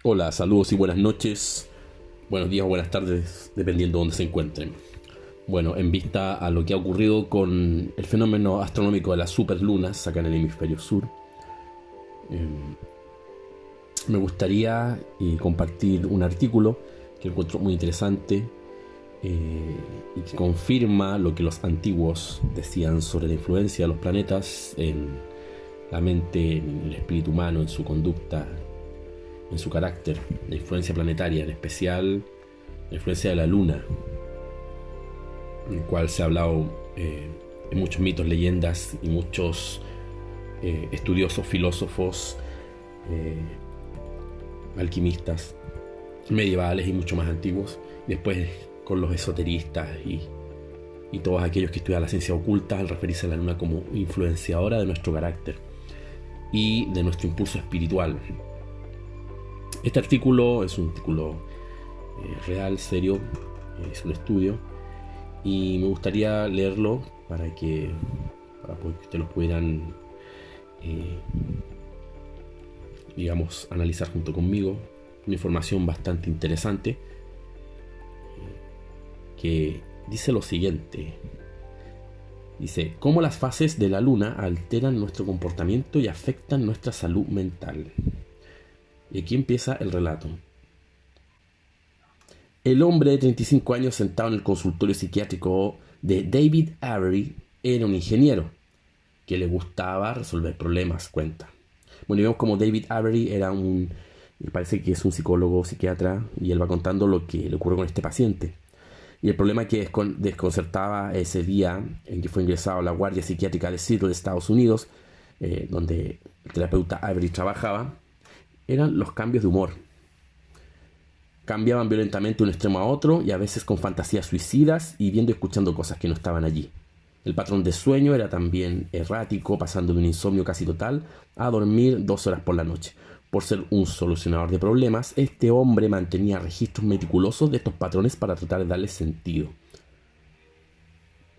Hola, saludos y buenas noches, buenos días o buenas tardes, dependiendo de dónde se encuentren. Bueno, en vista a lo que ha ocurrido con el fenómeno astronómico de las superlunas acá en el hemisferio sur, me gustaría compartir un artículo que encuentro muy interesante y que confirma lo que los antiguos decían sobre la influencia de los planetas en la mente, en el espíritu humano, en su conducta, en su carácter, la influencia planetaria, en especial la influencia de la luna, en el cual se ha hablado en muchos mitos, leyendas y muchos estudiosos, filósofos, eh, alquimistas medievales y mucho más antiguos. Después con los esoteristas y todos aquellos que estudian la ciencia oculta al referirse a la luna como influenciadora de nuestro carácter y de nuestro impulso espiritual. Este artículo es un artículo real, serio, es un estudio y me gustaría leerlo para que ustedes lo pudieran digamos analizar junto conmigo. Una información bastante interesante que dice lo siguiente. Dice: cómo las fases de la luna alteran nuestro comportamiento y afectan nuestra salud mental. Y aquí empieza el relato. El hombre de 35 años sentado en el consultorio psiquiátrico de David Avery era un ingeniero que le gustaba resolver problemas, cuenta. Bueno, y vemos como David Avery me parece que es un psicólogo, psiquiatra, y él va contando lo que le ocurrió con este paciente. Y el problema que desconcertaba ese día en que fue ingresado a la guardia psiquiátrica de Seattle, Estados Unidos, donde el terapeuta Avery trabajaba, eran los cambios de humor. Cambiaban violentamente de un extremo a otro y a veces con fantasías suicidas y viendo y escuchando cosas que no estaban allí. El patrón de sueño era también errático, pasando de un insomnio casi total a dormir 2 horas por la noche. Por ser un solucionador de problemas, este hombre mantenía registros meticulosos de estos patrones para tratar de darles sentido.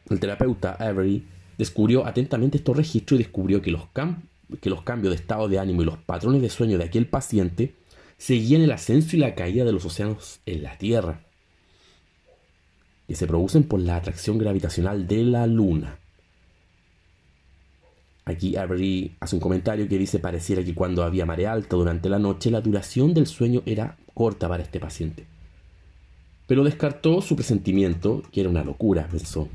El terapeuta Avery descubrió atentamente estos registros y descubrió que los cambios de estado de ánimo y los patrones de sueño de aquel paciente seguían el ascenso y la caída de los océanos en la Tierra, que se producen por la atracción gravitacional de la Luna. Aquí Avery hace un comentario que dice: pareciera que cuando había marea alta durante la noche, la duración del sueño era corta para este paciente. Pero descartó su presentimiento, que era una locura, pensó.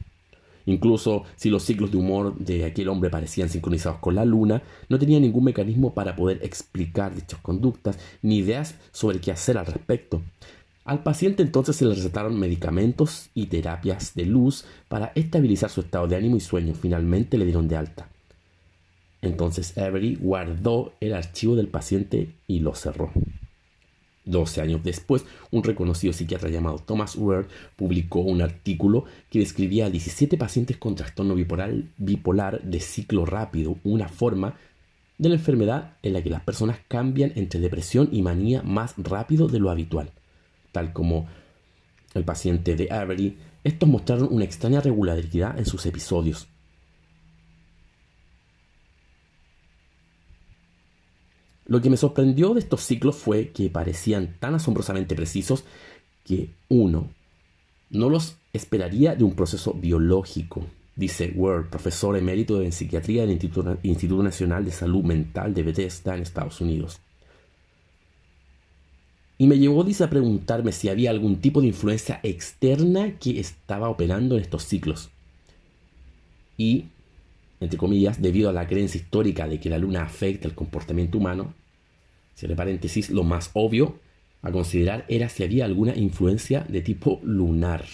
Incluso si los ciclos de humor de aquel hombre parecían sincronizados con la luna, no tenía ningún mecanismo para poder explicar dichas conductas, ni ideas sobre qué hacer al respecto. Al paciente entonces se le recetaron medicamentos y terapias de luz para estabilizar su estado de ánimo y sueño. Finalmente le dieron de alta. Entonces Avery guardó el archivo del paciente y lo cerró. 12 años después, un reconocido psiquiatra llamado Thomas Ward publicó un artículo que describía a 17 pacientes con trastorno bipolar de ciclo rápido, una forma de la enfermedad en la que las personas cambian entre depresión y manía más rápido de lo habitual. Tal como el paciente de Avery, estos mostraron una extraña regularidad en sus episodios. Lo que me sorprendió de estos ciclos fue que parecían tan asombrosamente precisos que uno no los esperaría de un proceso biológico, dice Ward, profesor emérito en psiquiatría del Instituto Nacional de Salud Mental de Bethesda en Estados Unidos. Y me llevó, dice, a preguntarme si había algún tipo de influencia externa que estaba operando en estos ciclos. Y, entre comillas, debido a la creencia histórica de que la luna afecta el comportamiento humano, cierre paréntesis, lo más obvio a considerar era si había alguna influencia de tipo lunar.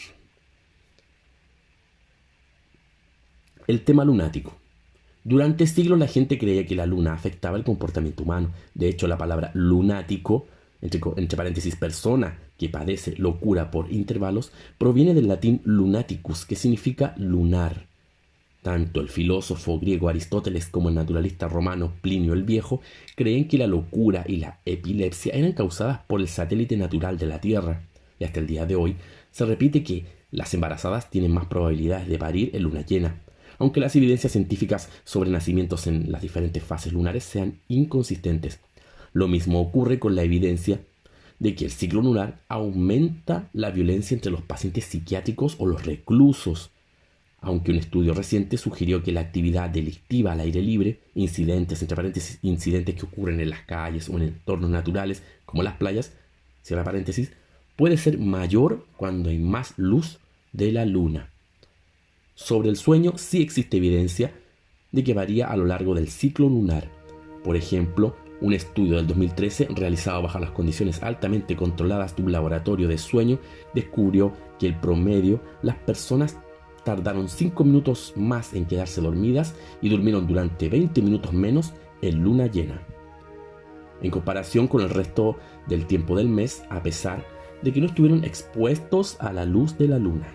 El tema lunático. Durante siglos la gente creía que la luna afectaba el comportamiento humano. De hecho, la palabra lunático, entre paréntesis persona que padece locura por intervalos, proviene del latín lunaticus, que significa lunar. Tanto el filósofo griego Aristóteles como el naturalista romano Plinio el Viejo creen que la locura y la epilepsia eran causadas por el satélite natural de la Tierra. Y hasta el día de hoy se repite que las embarazadas tienen más probabilidades de parir en luna llena, aunque las evidencias científicas sobre nacimientos en las diferentes fases lunares sean inconsistentes. Lo mismo ocurre con la evidencia de que el ciclo lunar aumenta la violencia entre los pacientes psiquiátricos o los reclusos, aunque un estudio reciente sugirió que la actividad delictiva al aire libre, incidentes, entre paréntesis, incidentes que ocurren en las calles o en entornos naturales como las playas, cierra paréntesis, puede ser mayor cuando hay más luz de la luna. Sobre el sueño sí existe evidencia de que varía a lo largo del ciclo lunar. Por ejemplo, un estudio del 2013 realizado bajo las condiciones altamente controladas de un laboratorio de sueño descubrió que el promedio, las personas tardaron 5 minutos más en quedarse dormidas y durmieron durante 20 minutos menos en luna llena, en comparación con el resto del tiempo del mes, a pesar de que no estuvieron expuestos a la luz de la luna.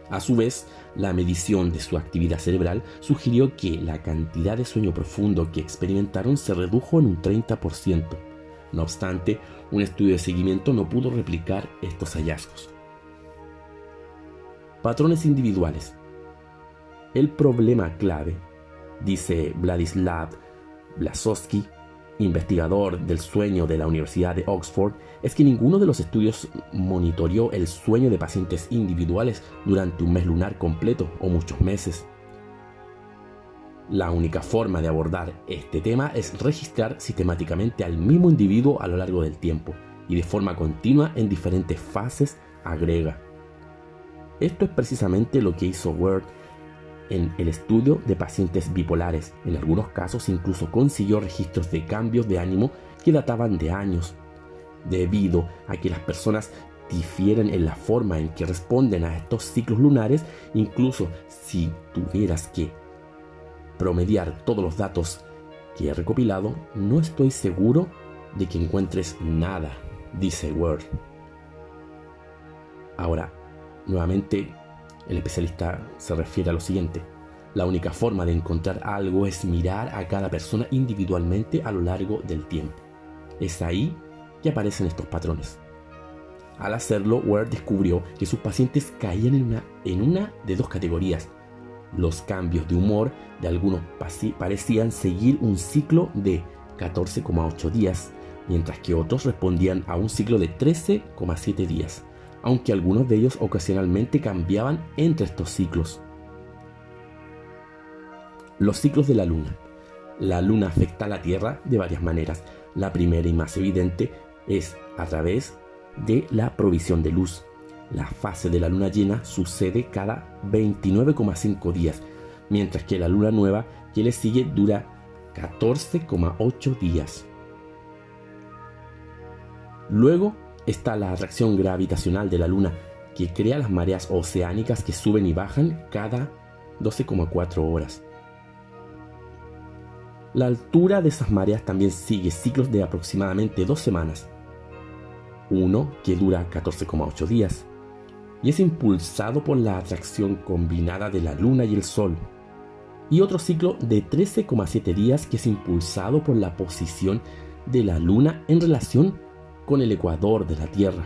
A su vez, la medición de su actividad cerebral sugirió que la cantidad de sueño profundo que experimentaron se redujo en un 30%. No obstante, un estudio de seguimiento no pudo replicar estos hallazgos. Patrones individuales. El problema clave, dice Vladislav Blasowski, investigador del sueño de la Universidad de Oxford, es que ninguno de los estudios monitoreó el sueño de pacientes individuales durante un mes lunar completo o muchos meses. La única forma de abordar este tema es registrar sistemáticamente al mismo individuo a lo largo del tiempo y de forma continua en diferentes fases, agrega. Esto es precisamente lo que hizo Ward en el estudio de pacientes bipolares. En algunos casos incluso consiguió registros de cambios de ánimo que databan de años. Debido a que las personas difieren en la forma en que responden a estos ciclos lunares, incluso si tuvieras que promediar todos los datos que he recopilado, no estoy seguro de que encuentres nada, dice Ward. Ahora, nuevamente, el especialista se refiere a lo siguiente. La única forma de encontrar algo es mirar a cada persona individualmente a lo largo del tiempo. Es ahí que aparecen estos patrones. Al hacerlo, Ward descubrió que sus pacientes caían en una de dos categorías. Los cambios de humor de algunos parecían seguir un ciclo de 14,8 días, mientras que otros respondían a un ciclo de 13,7 días. Aunque algunos de ellos ocasionalmente cambiaban entre estos ciclos. Los ciclos de la luna. La luna afecta a la Tierra de varias maneras. La primera y más evidente es a través de la provisión de luz. La fase de la luna llena sucede cada 29,5 días, mientras que la luna nueva que le sigue dura 14,8 días. Luego está la atracción gravitacional de la luna, que crea las mareas oceánicas que suben y bajan cada 12,4 horas. La altura de esas mareas también sigue ciclos de aproximadamente 2 semanas. Uno que dura 14,8 días y es impulsado por la atracción combinada de la luna y el sol. Y otro ciclo de 13,7 días que es impulsado por la posición de la luna en relación con el ecuador de la Tierra.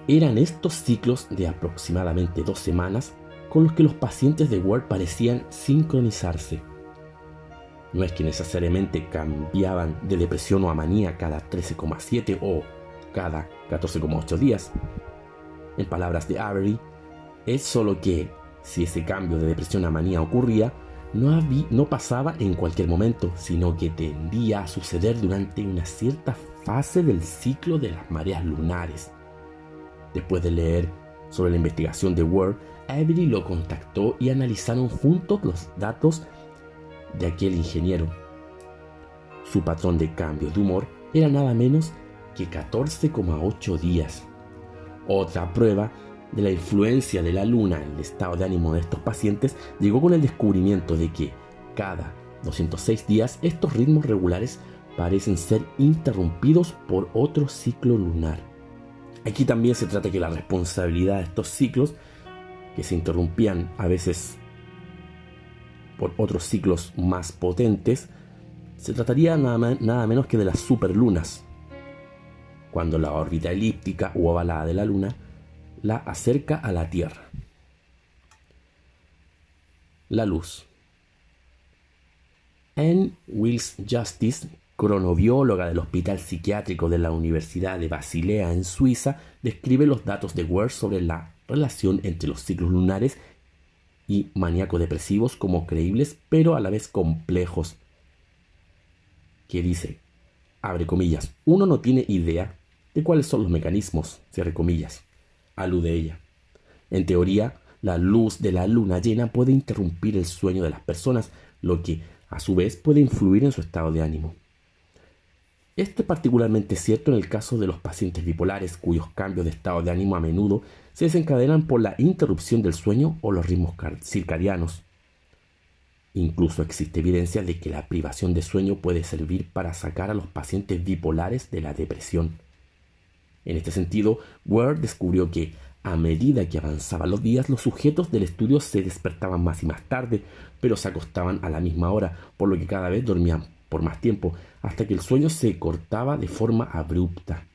Eran estos ciclos de aproximadamente 2 semanas con los que los pacientes de Ward parecían sincronizarse. No es que necesariamente cambiaban de depresión o a manía cada 13,7 o cada 14,8 días. En palabras de Avery, es solo que si ese cambio de depresión a manía ocurría, no pasaba en cualquier momento, sino que tendía a suceder durante una cierta fase del ciclo de las mareas lunares. Después de leer sobre la investigación de Ward, Avery lo contactó y analizaron juntos los datos de aquel ingeniero. Su patrón de cambio de humor era nada menos que 14,8 días. Otra prueba de la influencia de la luna en el estado de ánimo de estos pacientes llegó con el descubrimiento de que cada 206 días estos ritmos regulares parecen ser interrumpidos por otro ciclo lunar. Aquí también se trata de que la responsabilidad de estos ciclos, que se interrumpían a veces por otros ciclos más potentes, se trataría nada menos que de las superlunas, cuando la órbita elíptica u ovalada de la luna la acerca a la Tierra. La luz. Anne Wilkes Justice, cronobióloga del Hospital Psiquiátrico de la Universidad de Basilea en Suiza, describe los datos de Ward sobre la relación entre los ciclos lunares y maníaco-depresivos como creíbles, pero a la vez complejos. Que dice, abre comillas, uno no tiene idea de cuáles son los mecanismos, cierre comillas, alude ella. En teoría, la luz de la luna llena puede interrumpir el sueño de las personas, lo que a su vez puede influir en su estado de ánimo. Esto es particularmente cierto en el caso de los pacientes bipolares, cuyos cambios de estado de ánimo a menudo se desencadenan por la interrupción del sueño o los ritmos circadianos. Incluso existe evidencia de que la privación de sueño puede servir para sacar a los pacientes bipolares de la depresión. En este sentido, Ward descubrió que, a medida que avanzaban los días, los sujetos del estudio se despertaban más y más tarde, pero se acostaban a la misma hora, por lo que cada vez dormían por más tiempo, hasta que el sueño se cortaba de forma abrupta.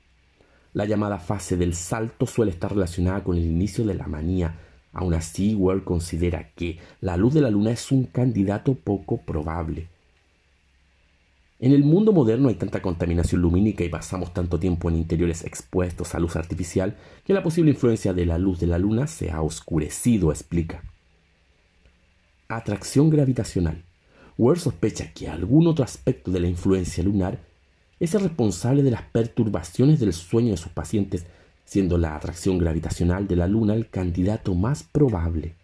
La llamada fase del salto suele estar relacionada con el inicio de la manía. Aún así, Ward considera que la luz de la luna es un candidato poco probable. En el mundo moderno hay tanta contaminación lumínica y pasamos tanto tiempo en interiores expuestos a luz artificial que la posible influencia de la luz de la luna se ha oscurecido, explica. Atracción gravitacional. Ward sospecha que algún otro aspecto de la influencia lunar es el responsable de las perturbaciones del sueño de sus pacientes, siendo la atracción gravitacional de la luna el candidato más probable.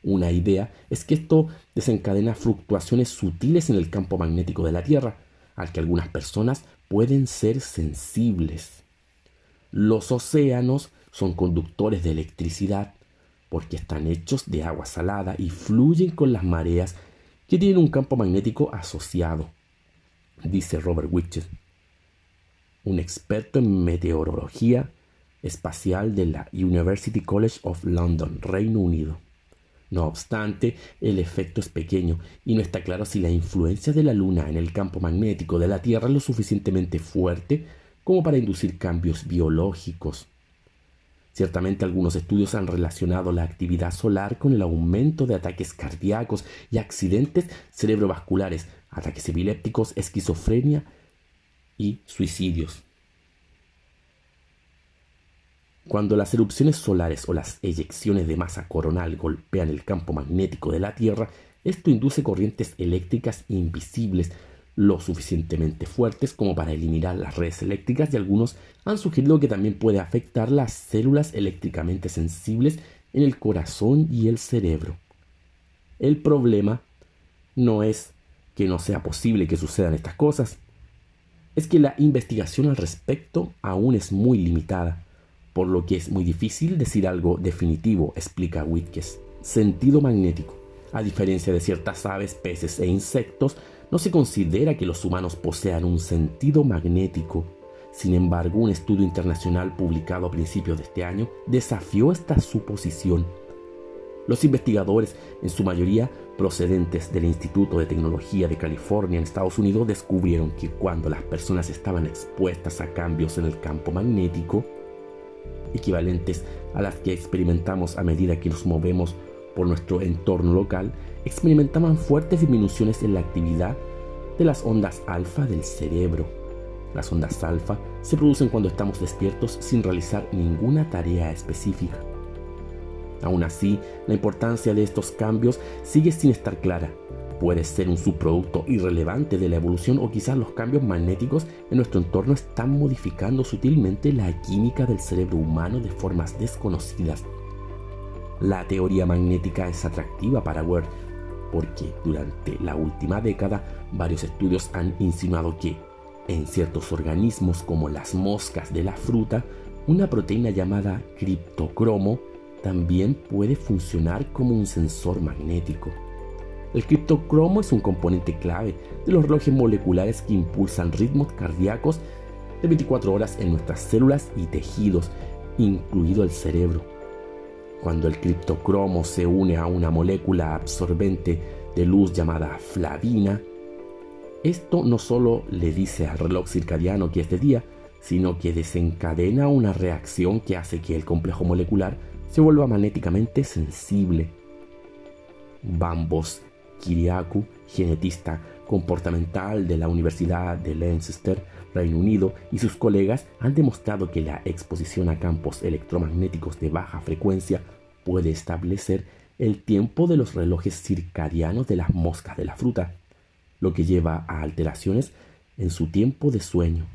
Una idea es que esto desencadena fluctuaciones sutiles en el campo magnético de la Tierra, al que algunas personas pueden ser sensibles. Los océanos son conductores de electricidad porque están hechos de agua salada y fluyen con las mareas que tienen un campo magnético asociado, dice Robert Witcher, un experto en meteorología espacial de la University College of London, Reino Unido. No obstante, el efecto es pequeño y no está claro si la influencia de la Luna en el campo magnético de la Tierra es lo suficientemente fuerte como para inducir cambios biológicos. Ciertamente algunos estudios han relacionado la actividad solar con el aumento de ataques cardíacos y accidentes cerebrovasculares, ataques epilépticos, esquizofrenia y suicidios. Cuando las erupciones solares o las eyecciones de masa coronal golpean el campo magnético de la Tierra, esto induce corrientes eléctricas invisibles lo suficientemente fuertes como para eliminar las redes eléctricas, y algunos han sugerido que también puede afectar las células eléctricamente sensibles en el corazón y el cerebro. El problema no es que no sea posible que sucedan estas cosas, es que la investigación al respecto aún es muy limitada, por lo que es muy difícil decir algo definitivo, explica Wittges. Sentido magnético. A diferencia de ciertas aves, peces e insectos, no se considera que los humanos posean un sentido magnético. Sin embargo, un estudio internacional publicado a principios de este año desafió esta suposición. Los investigadores, en su mayoría procedentes del Instituto de Tecnología de California en Estados Unidos, descubrieron que cuando las personas estaban expuestas a cambios en el campo magnético, equivalentes a las que experimentamos a medida que nos movemos por nuestro entorno local, experimentaban fuertes disminuciones en la actividad de las ondas alfa del cerebro. Las ondas alfa se producen cuando estamos despiertos sin realizar ninguna tarea específica. Aún así, la importancia de estos cambios sigue sin estar clara. Puede ser un subproducto irrelevante de la evolución, o quizás los cambios magnéticos en nuestro entorno están modificando sutilmente la química del cerebro humano de formas desconocidas. La teoría magnética es atractiva para Ward porque durante la última década varios estudios han insinuado que en ciertos organismos como las moscas de la fruta, una proteína llamada criptocromo también puede funcionar como un sensor magnético. El criptocromo es un componente clave de los relojes moleculares que impulsan ritmos cardíacos de 24 horas en nuestras células y tejidos, incluido el cerebro. Cuando el criptocromo se une a una molécula absorbente de luz llamada flavina, esto no solo le dice al reloj circadiano que es de día, sino que desencadena una reacción que hace que el complejo molecular se vuelva magnéticamente sensible. Bambos Kyriakou, genetista comportamental de la Universidad de Leicester, Reino Unido, y sus colegas han demostrado que la exposición a campos electromagnéticos de baja frecuencia puede establecer el tiempo de los relojes circadianos de las moscas de la fruta, lo que lleva a alteraciones en su tiempo de sueño.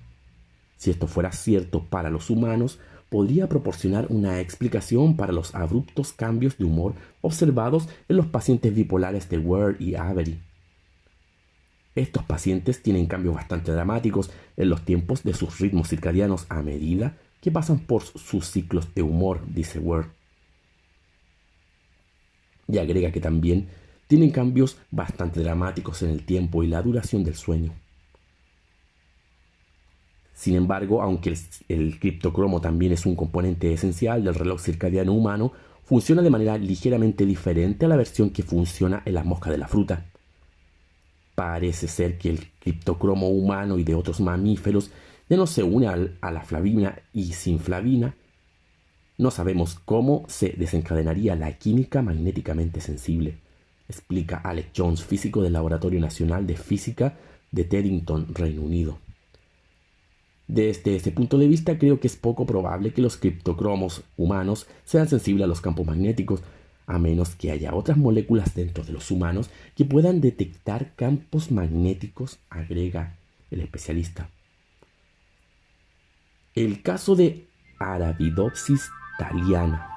Si esto fuera cierto para los humanos, podría proporcionar una explicación para los abruptos cambios de humor observados en los pacientes bipolares de Ward y Avery. Estos pacientes tienen cambios bastante dramáticos en los tiempos de sus ritmos circadianos a medida que pasan por sus ciclos de humor, dice Ward. Y agrega que también tienen cambios bastante dramáticos en el tiempo y la duración del sueño. Sin embargo, aunque el criptocromo también es un componente esencial del reloj circadiano humano, funciona de manera ligeramente diferente a la versión que funciona en las moscas de la fruta. Parece ser que el criptocromo humano y de otros mamíferos ya no se une a la flavina, y sin flavina no sabemos cómo se desencadenaría la química magnéticamente sensible, explica Alex Jones, físico del Laboratorio Nacional de Física de Teddington, Reino Unido. Desde este punto de vista, creo que es poco probable que los criptocromos humanos sean sensibles a los campos magnéticos, a menos que haya otras moléculas dentro de los humanos que puedan detectar campos magnéticos, agrega el especialista. El caso de Arabidopsis thaliana.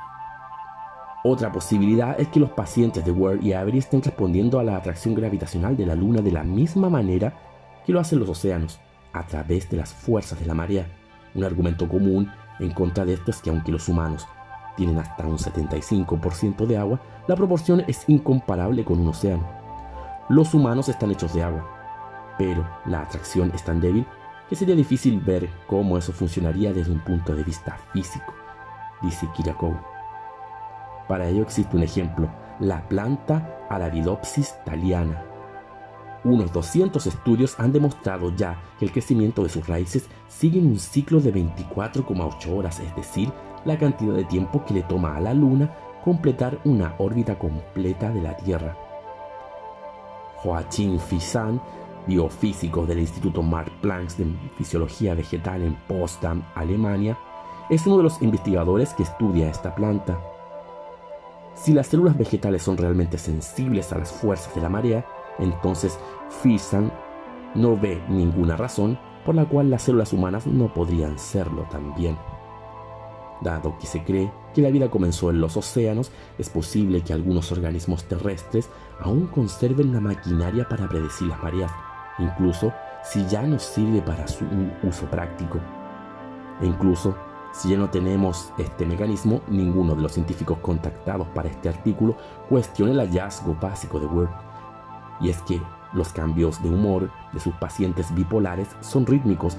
Otra posibilidad es que los pacientes de Ward y Avery estén respondiendo a la atracción gravitacional de la Luna de la misma manera que lo hacen los océanos, a través de las fuerzas de la marea. Un argumento común en contra de esto es que aunque los humanos tienen hasta un 75% de agua, la proporción es incomparable con un océano. Los humanos están hechos de agua, pero la atracción es tan débil que sería difícil ver cómo eso funcionaría desde un punto de vista físico, dice Kyriakou. Para ello existe un ejemplo, la planta Arabidopsis thaliana. Unos 200 estudios han demostrado ya que el crecimiento de sus raíces sigue un ciclo de 24,8 horas, es decir, la cantidad de tiempo que le toma a la Luna completar una órbita completa de la Tierra. Joachim Fissan, biofísico del Instituto Max Planck de Fisiología Vegetal en Potsdam, Alemania, es uno de los investigadores que estudia esta planta. Si las células vegetales son realmente sensibles a las fuerzas de la marea, entonces Fissan no ve ninguna razón por la cual las células humanas no podrían serlo también. Dado que se cree que la vida comenzó en los océanos, es posible que algunos organismos terrestres aún conserven la maquinaria para predecir las mareas, incluso si ya no sirve para su uso práctico. E incluso si ya no tenemos este mecanismo, ninguno de los científicos contactados para este artículo cuestiona el hallazgo básico de Ward, y es que los cambios de humor de sus pacientes bipolares son rítmicos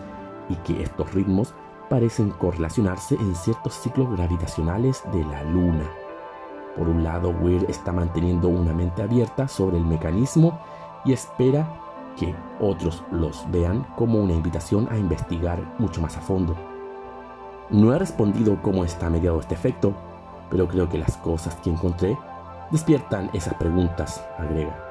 y que estos ritmos parecen correlacionarse en ciertos ciclos gravitacionales de la Luna. Por un lado, Weir está manteniendo una mente abierta sobre el mecanismo y espera que otros los vean como una invitación a investigar mucho más a fondo. No he respondido cómo está mediado este efecto, pero creo que las cosas que encontré despiertan esas preguntas, agrega.